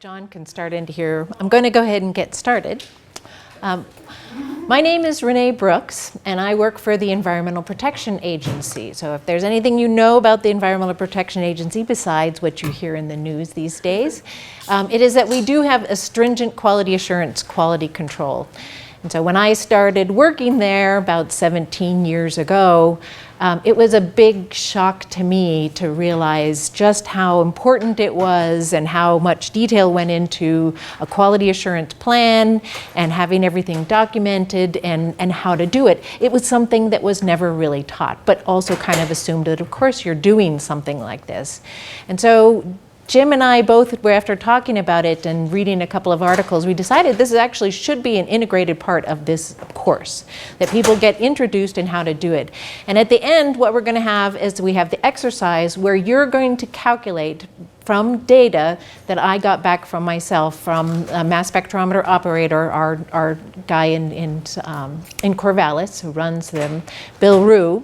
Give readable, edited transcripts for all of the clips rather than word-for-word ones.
John can start into here. I'm going to go ahead and get started. My name is Renee Brooks, and I work for the Environmental Protection Agency. So if there's anything you know about the Environmental Protection Agency besides what you hear in the news these days, it is that we do have a stringent quality assurance, quality control. And so when I started working there about 17 years ago, it was a big shock to me to realize just how important it was and how much detail went into a quality assurance plan and having everything documented and how to do it. It was something that was never really taught, but also kind of assumed that, of course, you're doing something like this. And so Jim and I both, after talking about it and reading a couple of articles, we decided this actually should be an integrated part of this course, that people get introduced in how to do it. And at the end, what we're going to have is we have the exercise where you're going to calculate from data that I got back from myself, from a mass spectrometer operator, our guy in Corvallis who runs them, Bill Rue.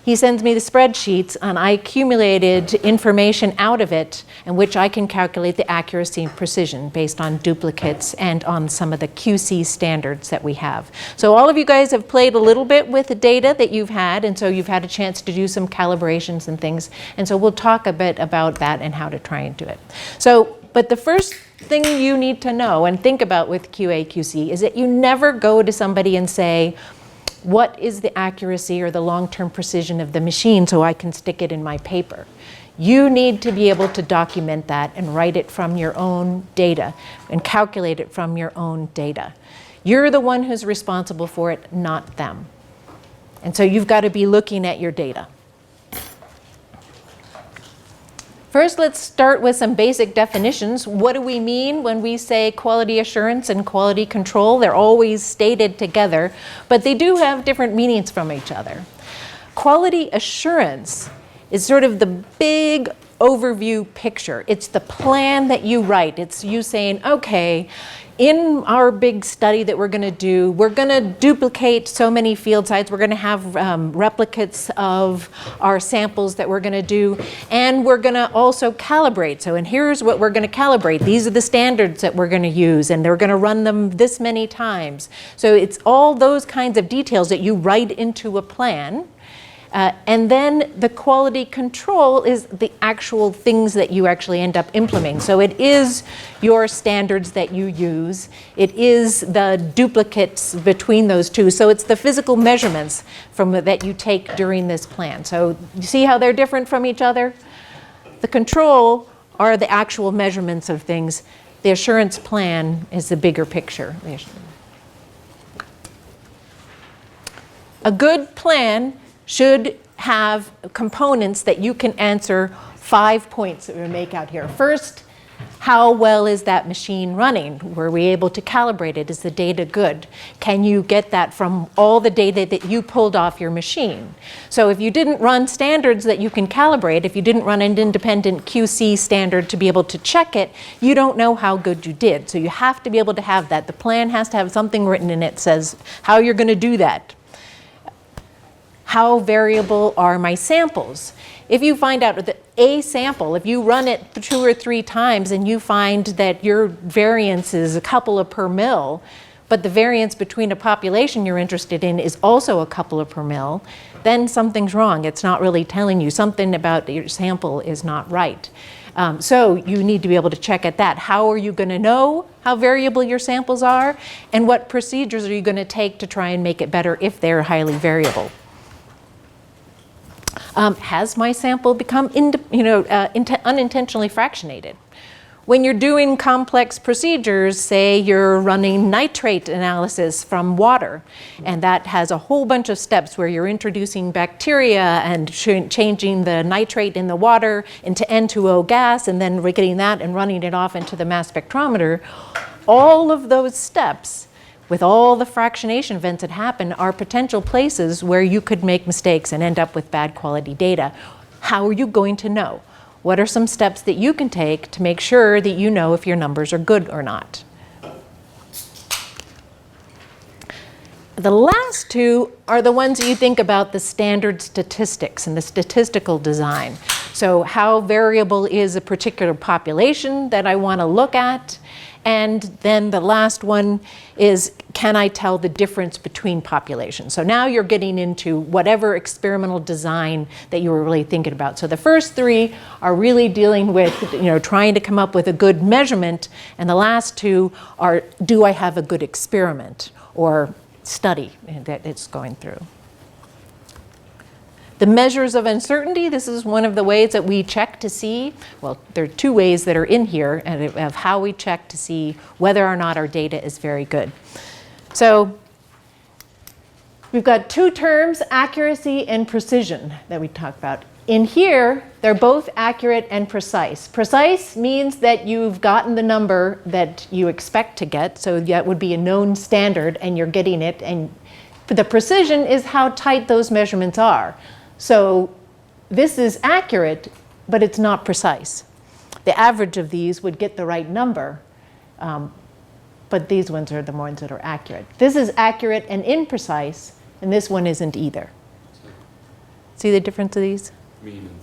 He sends me the spreadsheets, and I accumulated information out of it in which I can calculate the accuracy and precision based on duplicates and on some of the QC standards that we have. So all of you guys have played a little bit with the data that you've had, and so you've had a chance to do some calibrations and things. And so we'll talk a bit about that and how to try and do it. So, but the first thing you need to know and think about with QA/QC is that you never go to somebody and say, what is the accuracy or the long-term precision of the machine so I can stick it in my paper? You need to be able to document that and write it from your own data and calculate it from your own data. You're the one who's responsible for it, not them. And so you've got to be looking at your data. First, let's start with some basic definitions. What do we mean when we say quality assurance and quality control? They're always stated together, but they do have different meanings from each other. Quality assurance is sort of the big overview picture. It's the plan that you write. It's you saying, okay, in our big study that we're going to do, we're going to duplicate so many field sites. We're going to have replicates of our samples that we're going to do, and we're going to also calibrate. So, and here's what we're going to calibrate. These are the standards that we're going to use, and they're going to run them this many times. So it's all those kinds of details that you write into a plan. And then the quality control is the actual things that you actually end up implementing. So it is your standards that you use. It is the duplicates between those two. So it's the physical measurements that you take during this plan. So you see how they're different from each other? The control are the actual measurements of things. The assurance plan is the bigger picture. A good plan should have components that you can answer 5 points that we make out here. First, how well is that machine running? Were we able to calibrate it? Is the data good? Can you get that from all the data that you pulled off your machine? So if you didn't run standards that you can calibrate, if you didn't run an independent QC standard to be able to check it, you don't know how good you did. So you have to be able to have that. The plan has to have something written in it that says how you're going to do that. How variable are my samples? If you find out that a sample, if you run it 2 or 3 times and you find that your variance is a couple of per mil, but the variance between a population you're interested in is also a couple of per mil, then something's wrong. It's not really telling you. Something about your sample is not right. So you need to be able to check at that. How are you going to know how variable your samples are? And what procedures are you going to take to try and make it better if they're highly variable? Has my sample become unintentionally fractionated? When you're doing complex procedures, say you're running nitrate analysis from water, and that has a whole bunch of steps where you're introducing bacteria and changing the nitrate in the water into N2O gas, and then getting that and running it off into the mass spectrometer, all of those steps with all the fractionation events that happen are potential places where you could make mistakes and end up with bad quality data. How are you going to know? What are some steps that you can take to make sure that you know if your numbers are good or not? The last two are the ones that you think about the standard statistics and the statistical design. So how variable is a particular population that I want to look at? And then the last one is, can I tell the difference between populations? So now you're getting into whatever experimental design that you were really thinking about. So the first three are really dealing with, trying to come up with a good measurement, and the last two are, do I have a good experiment or study that it's going through? The measures of uncertainty, this is one of the ways that we check to see, well, there are two ways that are in here of how we check to see whether or not our data is very good. So we've got two terms, accuracy and precision, that we talk about. In here, they're both accurate and precise. Precise means that you've gotten the number that you expect to get, so that would be a known standard and you're getting it, and the precision is how tight those measurements are. So this is accurate, but it's not precise. The average of these would get the right number, but these ones are the ones that are accurate. This is accurate and imprecise, and this one isn't either. See the difference of these? Mean and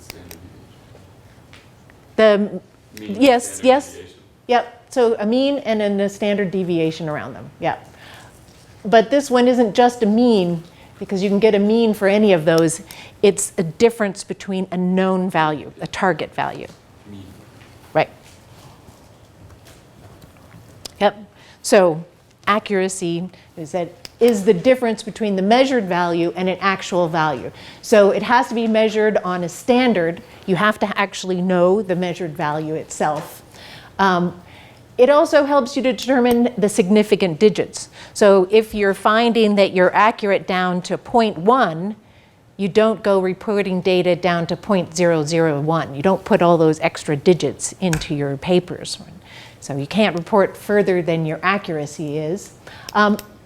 standard deviation. Yes. Yep. So a mean and then a standard deviation around them. Yep. But this one isn't just a mean, because you can get a mean for any of those. It's a difference between a known value, a target value. Mean. Right. Yep. So accuracy is the difference between the measured value and an actual value. So it has to be measured on a standard. You have to actually know the measured value itself. It also helps you to determine the significant digits. So if you're finding that you're accurate down to 0.1, you don't go reporting data down to 0.001. You don't put all those extra digits into your papers. So you can't report further than your accuracy is.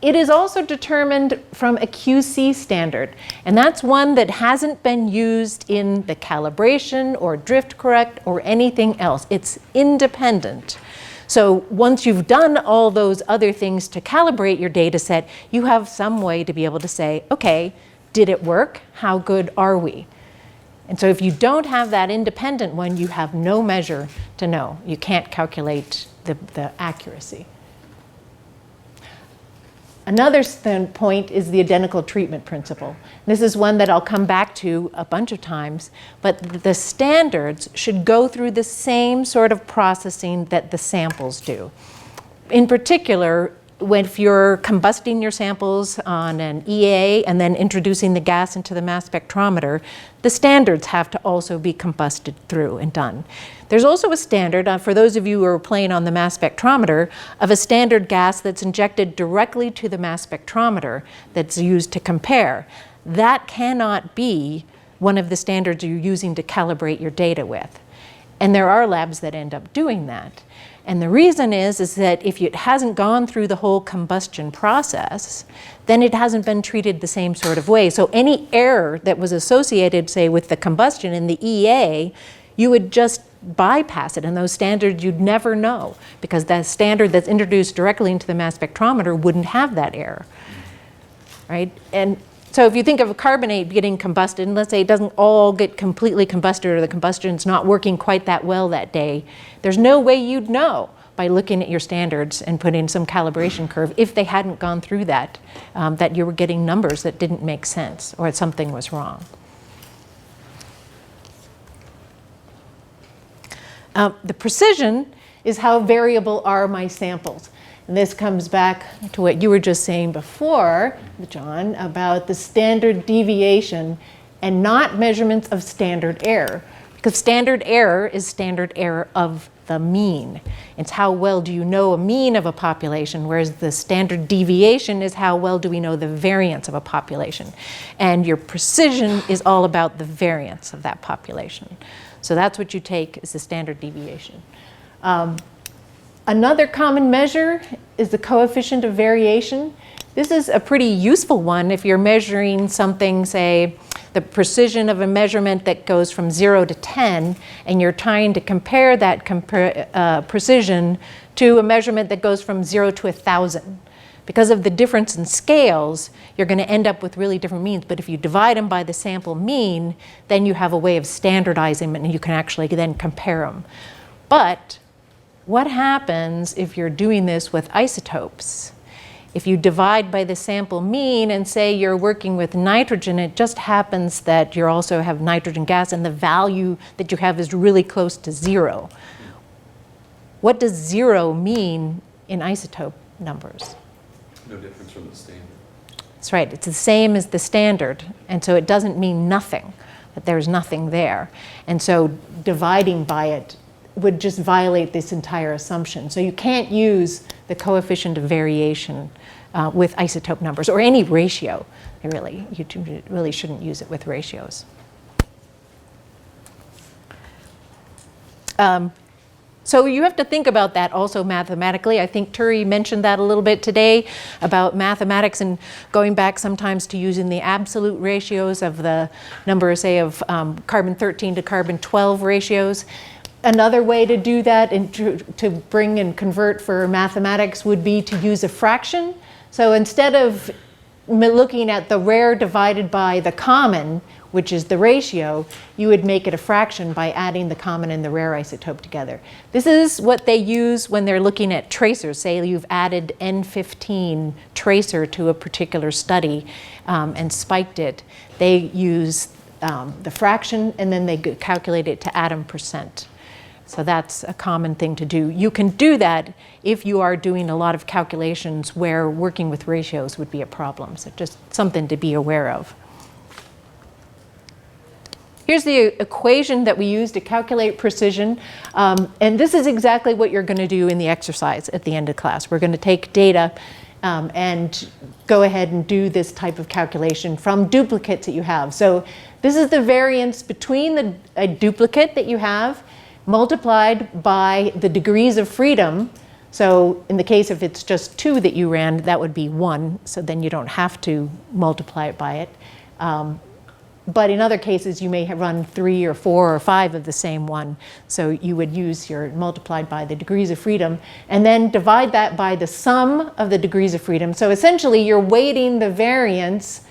It is also determined from a QC standard, and that's one that hasn't been used in the calibration or drift correct or anything else. It's independent. So once you've done all those other things to calibrate your data set, you have some way to be able to say, okay, did it work? How good are we? And so if you don't have that independent one, you have no measure to know. You can't calculate the accuracy. Another point is the identical treatment principle. This is one that I'll come back to a bunch of times, but the standards should go through the same sort of processing that the samples do. In particular, if you're combusting your samples on an EA and then introducing the gas into the mass spectrometer, the standards have to also be combusted through and done. There's also a standard, for those of you who are playing on the mass spectrometer, of a standard gas that's injected directly to the mass spectrometer that's used to compare. That cannot be one of the standards you're using to calibrate your data with. And there are labs that end up doing that. And the reason is that if it hasn't gone through the whole combustion process, then it hasn't been treated the same sort of way. So any error that was associated, say, with the combustion in the EA, you would just bypass it. And those standards you'd never know, because that standard that's introduced directly into the mass spectrometer wouldn't have that error, right? And so if you think of a carbonate getting combusted, and let's say it doesn't all get completely combusted, or the combustion's not working quite that well that day, there's no way you'd know by looking at your standards and putting some calibration curve if they hadn't gone through that, that you were getting numbers that didn't make sense or something was wrong. The precision is how variable are my samples. And this comes back to what you were just saying before, John, about the standard deviation and not measurements of standard error. Because standard error is standard error of the mean. It's how well do you know a mean of a population, whereas the standard deviation is how well do we know the variance of a population. And your precision is all about the variance of that population. So that's what you take as the standard deviation. Another common measure is the coefficient of variation. This is a pretty useful one if you're measuring something, say, the precision of a measurement that goes from 0 to 10, and you're trying to compare that precision to a measurement that goes from 0 to 1,000. Because of the difference in scales, you're going to end up with really different means. But if you divide them by the sample mean, then you have a way of standardizing them, and you can actually then compare them. But what happens if you're doing this with isotopes? If you divide by the sample mean and say you're working with nitrogen, it just happens that you also have nitrogen gas and the value that you have is really close to 0. What does 0 mean in isotope numbers? No difference from the standard. That's right, it's the same as the standard, and so it doesn't mean nothing, that there's nothing there. And so dividing by it would just violate this entire assumption. So you can't use the coefficient of variation with isotope numbers, or any ratio, really. You really shouldn't use it with ratios. So you have to think about that also mathematically. I think Turi mentioned that a little bit today about mathematics and going back sometimes to using the absolute ratios of the number, say, of carbon-13 to carbon-12 ratios. Another way to do that and to bring and convert for mathematics would be to use a fraction. So instead of looking at the rare divided by the common, which is the ratio, you would make it a fraction by adding the common and the rare isotope together. This is what they use when they're looking at tracers. Say you've added N15 tracer to a particular study and spiked it. They use the fraction, and then they calculate it to atom percent. So that's a common thing to do. You can do that if you are doing a lot of calculations where working with ratios would be a problem. So just something to be aware of. Here's the equation that we use to calculate precision. And this is exactly what you're going to do in the exercise at the end of class. We're going to take data and go ahead and do this type of calculation from duplicates that you have. So this is the variance between a duplicate that you have multiplied by the degrees of freedom. So in the case if it's just 2 that you ran, that would be 1. So then you don't have to multiply it by it. But in other cases, you may have run 3 or 4 or 5 of the same one. So you would use your multiplied by the degrees of freedom, and then divide that by the sum of the degrees of freedom. So essentially, you're weighting the variance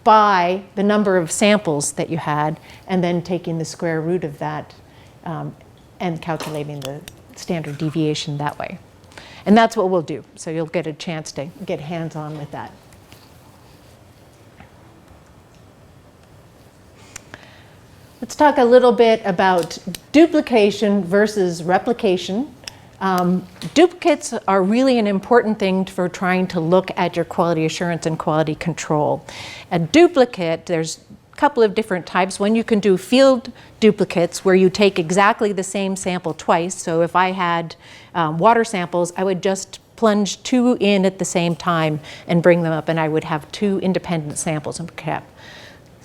by the number of samples that you had, and then taking the square root of that and calculating the standard deviation that way. And that's what we'll do. So you'll get a chance to get hands-on with that. Let's talk a little bit about duplication versus replication. Duplicates are really an important thing for trying to look at your quality assurance and quality control. A duplicate, there's a couple of different types. One, you can do field duplicates where you take exactly the same sample twice. So if I had water samples, I would just plunge 2 in at the same time and bring them up, and I would have 2 independent samples and kept.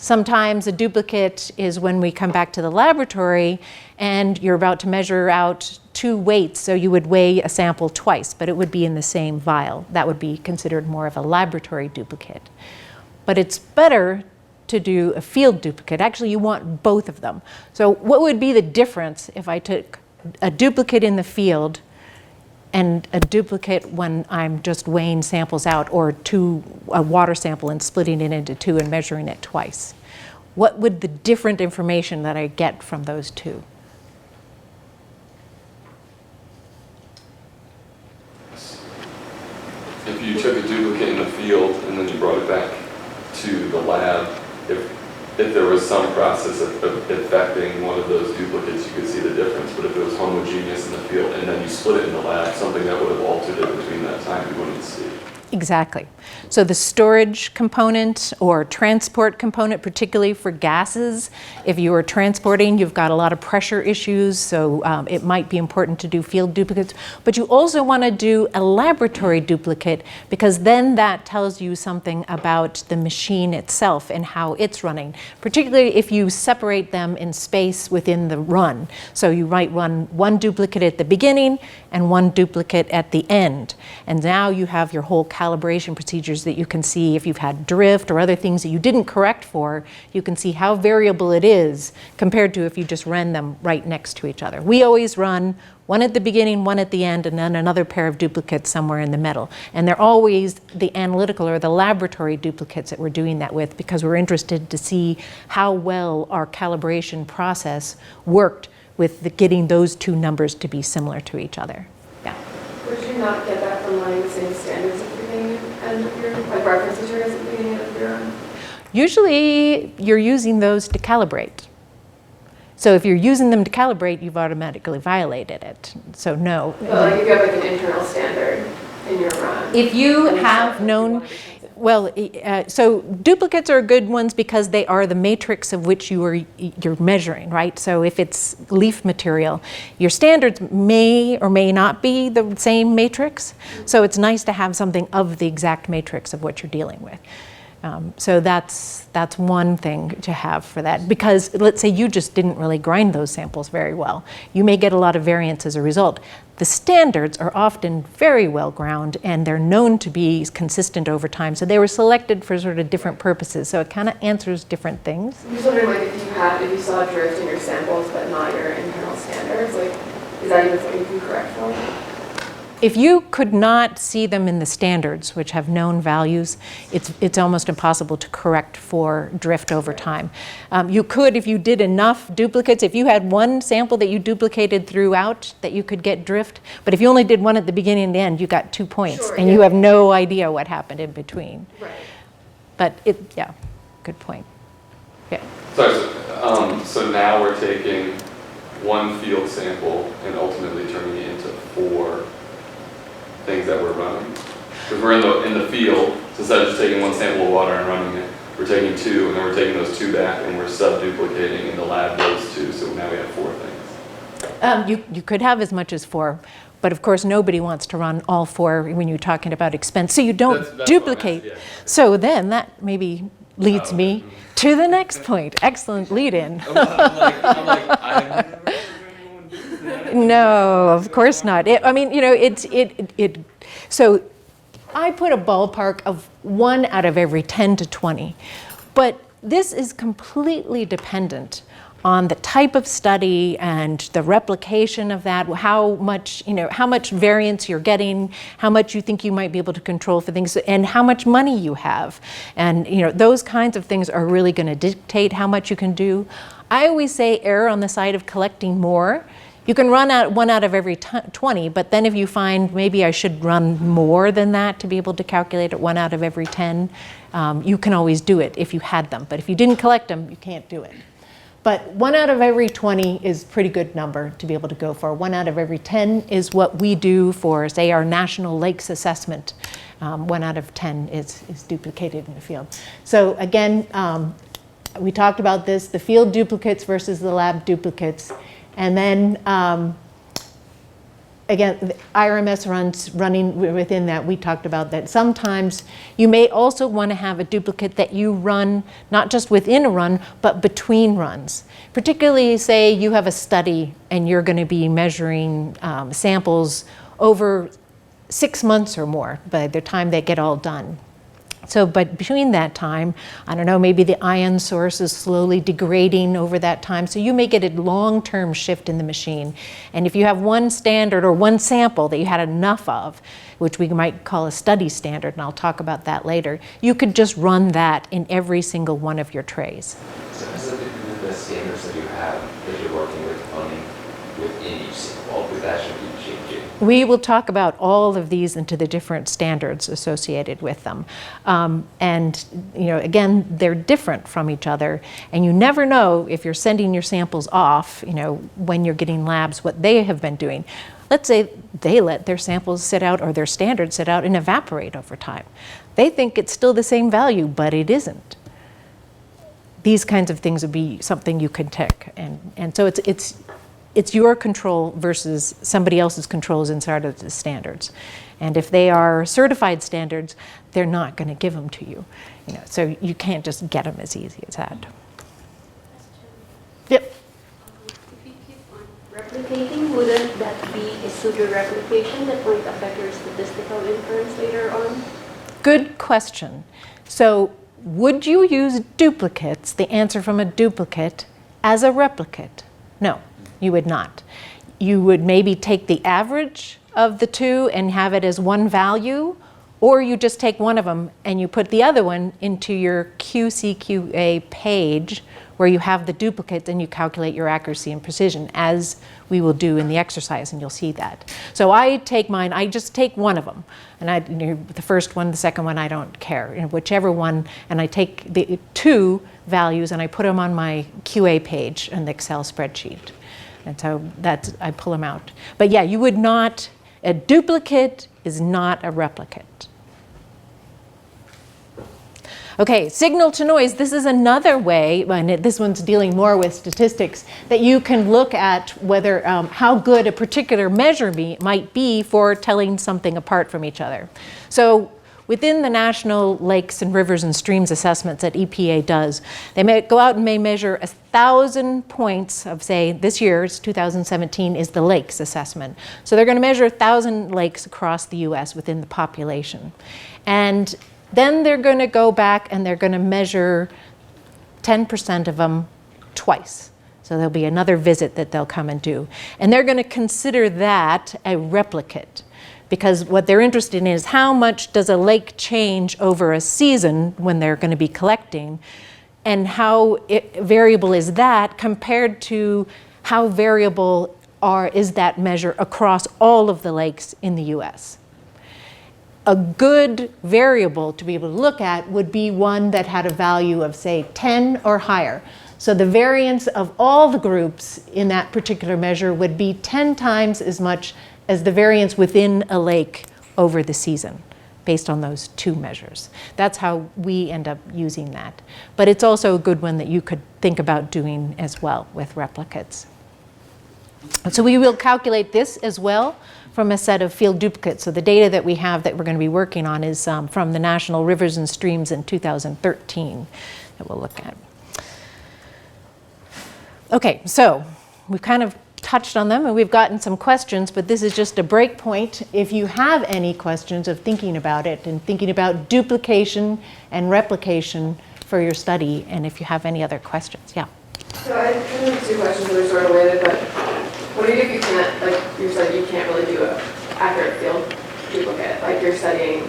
Sometimes a duplicate is when we come back to the laboratory and you're about to measure out 2 weights, so you would weigh a sample twice, but it would be in the same vial. That would be considered more of a laboratory duplicate. But it's better to do a field duplicate. Actually, you want both of them. So what would be the difference if I took a duplicate in the field and a duplicate when I'm just weighing samples out, or a water sample and splitting it into 2 and measuring it twice? What would the different information that I get from those 2? If you took a duplicate in the field and then you brought it back to the lab, if there was some process of affecting one of those duplicates, you could see the difference. But if it was homogeneous in the field and then you split it in the lab, something that would have altered it between that time, you wouldn't see. Exactly. So the storage component or transport component, particularly for gases, if you are transporting, you've got a lot of pressure issues, so it might be important to do field duplicates. But you also want to do a laboratory duplicate, because then that tells you something about the machine itself and how it's running, particularly if you separate them in space within the run. So you might run 1 duplicate at the beginning and 1 duplicate at the end. And now you have your whole calibration procedures that you can see if you've had drift or other things that you didn't correct for. You can see how variable it is compared to if you just ran them right next to each other. We always run One at the beginning, one at the end, and then another pair of duplicates somewhere in the middle. And they're always the analytical or the laboratory duplicates that we're doing that with, because we're interested to see how well our calibration process worked with getting those two numbers to be similar to each other. Yeah. Would you not get that from learning the same standards at the beginning and of your, like reference materials at the beginning of your own? Usually you're using those to calibrate. So if you're using them to calibrate, you've automatically violated it. So no. But like if you have like an internal standard in your run. If you have known, well, so duplicates are good ones because they are the matrix of which you're measuring, right? So if it's leaf material, your standards may or may not be the same matrix. So it's nice to have something of the exact matrix of what you're dealing with. So that's one thing to have for that, because let's say you just didn't really grind those samples very well. You may get a lot of variance as a result. The standards are often very well ground and they're known to be consistent over time. So they were selected for sort of different purposes. So it kind of answers different things. I'm just wondering, like, if you saw drift in your samples but not your internal standards, like, is that even something you can correct for? If you could not see them in the standards, which have known values, it's almost impossible to correct for drift over time. You could, if you did enough duplicates, if you had one sample that you duplicated throughout, that you could get drift. But if you only did one at the beginning and the end, you got 2 points, sure, and you have no idea what happened in between. Right. But yeah, good point. Yeah. Sorry, so now we're taking one field sample and ultimately turning it into 4 things that we're running. Because we're in the field, so instead of just taking one sample of water and running it, we're taking 2, and then we're taking those 2 back, and we're sub-duplicating in the lab those 2, so now we have 4 things. You could have as much as 4, but of course nobody wants to run all 4 when you're talking about expense, so you don't That's duplicate. what I'm asking, yeah. So then that maybe leads me to the next point. Excellent lead-in. I'm like, I've never heard anyone do that. No, of course not. I mean, you know, so I put a ballpark of 1 out of every 10 to 20, but this is completely dependent on the type of study and the replication of that, how much variance you're getting, how much you think you might be able to control for things, and how much money you have. And those kinds of things are really going to dictate how much you can do. I always say err on the side of collecting more. You can run out 1 out of every 20, but then if you find maybe I should run more than that to be able to calculate it 1 out of every 10, you can always do it if you had them. But if you didn't collect them, you can't do it. But 1 out of every 20 is a pretty good number to be able to go for. 1 out of every 10 is what we do for, say, our National Lakes Assessment. 1 out of 10 is duplicated in the field. So again, we talked about this, the field duplicates versus the lab duplicates. And then, again, the IRMS runs running within that. We talked about that. Sometimes you may also want to have a duplicate that you run not just within a run, but between runs. Particularly, say you have a study and you're going to be measuring samples over 6 months or more by the time they get all done. So, but between that time, I don't know, maybe the ion source is slowly degrading over that time. So you may get a long-term shift in the machine. And if you have one standard or one sample that you had enough of, which we might call a study standard, and I'll talk about that later, you could just run that in every single one of your trays. So has it been the standards that you have that you're working with running within each sample, because that should be changing? We will talk about all of these into the different standards associated with them. And again, they're different from each other. And you never know if you're sending your samples off, when you're getting labs, what they have been doing. Let's say they let their samples sit out or their standards sit out and evaporate over time. They think it's still the same value, but it isn't. These kinds of things would be something you could tick. And so it's your control versus somebody else's controls inside of the standards. And if they are certified standards, they're not going to give them to you. So you can't just get them as easy as that. Yep. If you keep on replicating, wouldn't that be a pseudo replication that might affect your statistical inference later on? Good question. So would you use duplicates, the answer from a duplicate, as a replicate? No. You would not. you would maybe take the average of the two and have it as one value, or you just take one of them and you put the other one into your QCQA page where you have the duplicates and you calculate your accuracy and precision, as we will do in the exercise, and you'll see that. So I take mine, I just take one of them, and the first one, the second one, I don't care, whichever one, and I take the two values and I put them on my QA page in the Excel spreadsheet. And so I pull them out. But yeah, you would not, a duplicate is not a replicate. Okay, signal to noise. This is another way, and this one's dealing more with statistics, that you can look at whether how good a particular measure might be for telling something apart from each other. So within the National Lakes and Rivers and Streams assessments that EPA does, they may go out and may measure 1,000 points of, say, this year's 2017 is the lakes assessment. So they're going to measure 1,000 lakes across the US within the population. And then they're going to go back and they're going to measure 10% of them twice. So there'll be another visit that they'll come and do. And they're going to consider that a replicate, because what they're interested in is how much does a lake change over a season when they're going to be collecting, and how variable is that compared to how variable is that measure across all of the lakes in the US. A good variable to be able to look at would be one that had a value of, say, 10 or higher. So the variance of all the groups in that particular measure would be 10 times as much as the variance within a lake over the season, based on those two measures. That's how we end up using that. But it's also a good one that you could think about doing as well with replicates. So we will calculate this as well from a set of field duplicates. So the data that we have that we're going to be working on is from the National Rivers and Streams in 2013 that we'll look at. Okay, so we've kind of touched on them and we've gotten some questions, but this is just a break point. If you have any questions of thinking about it and thinking about duplication and replication for your study, and if you have any other questions, yeah. So I kind of have two questions that are sort of related, but what do you do if you can't, like you said, you can't really do an accurate field duplicate, like you're studying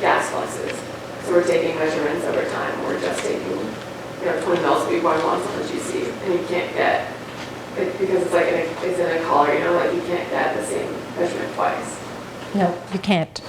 gas fluxes. So we're taking measurements over time, we're just taking, 20 mils of B1 once on the GC, and you can't get, because it's like it's in a collar, like you can't get the same measurement twice. No, you can't.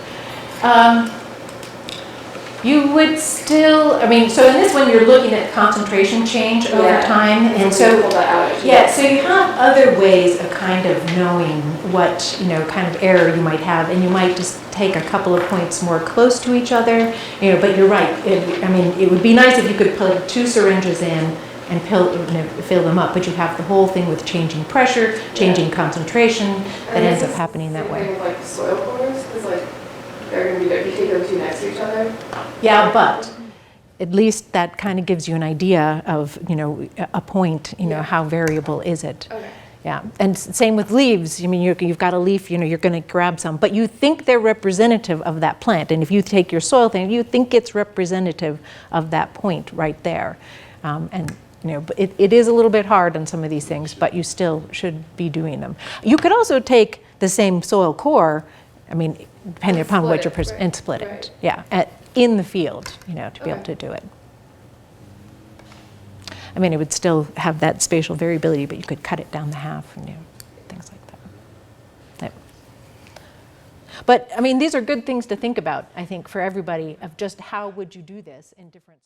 You would still, so in this one you're looking at concentration change over time, and so pull that out. Yeah, so you have other ways of kind of knowing what, kind of error you might have, and you might just take a couple of points more close to each other, but you're right. It would be nice if you could put two syringes in and fill them up, but you have the whole thing with changing pressure, changing concentration, that ends up happening that way. Same thing with like soil cores, because they're going to be there if you take them two next to each other. Yeah, but at least that kind of gives you an idea of, a point, how variable is it. Okay. Yeah, and same with leaves. You've got a leaf, you're going to grab some, but you think they're representative of that plant. And if you take your soil thing, you think it's representative of that point right there. But it is a little bit hard on some of these things, but you still should be doing them. You could also take the same soil core, depending upon what you're, and split it. Yeah, in the field, to be able to do it. It would still have that spatial variability, but you could cut it down to half and things like that. Yeah. But these are good things to think about, I think, for everybody, of just how would you do this in different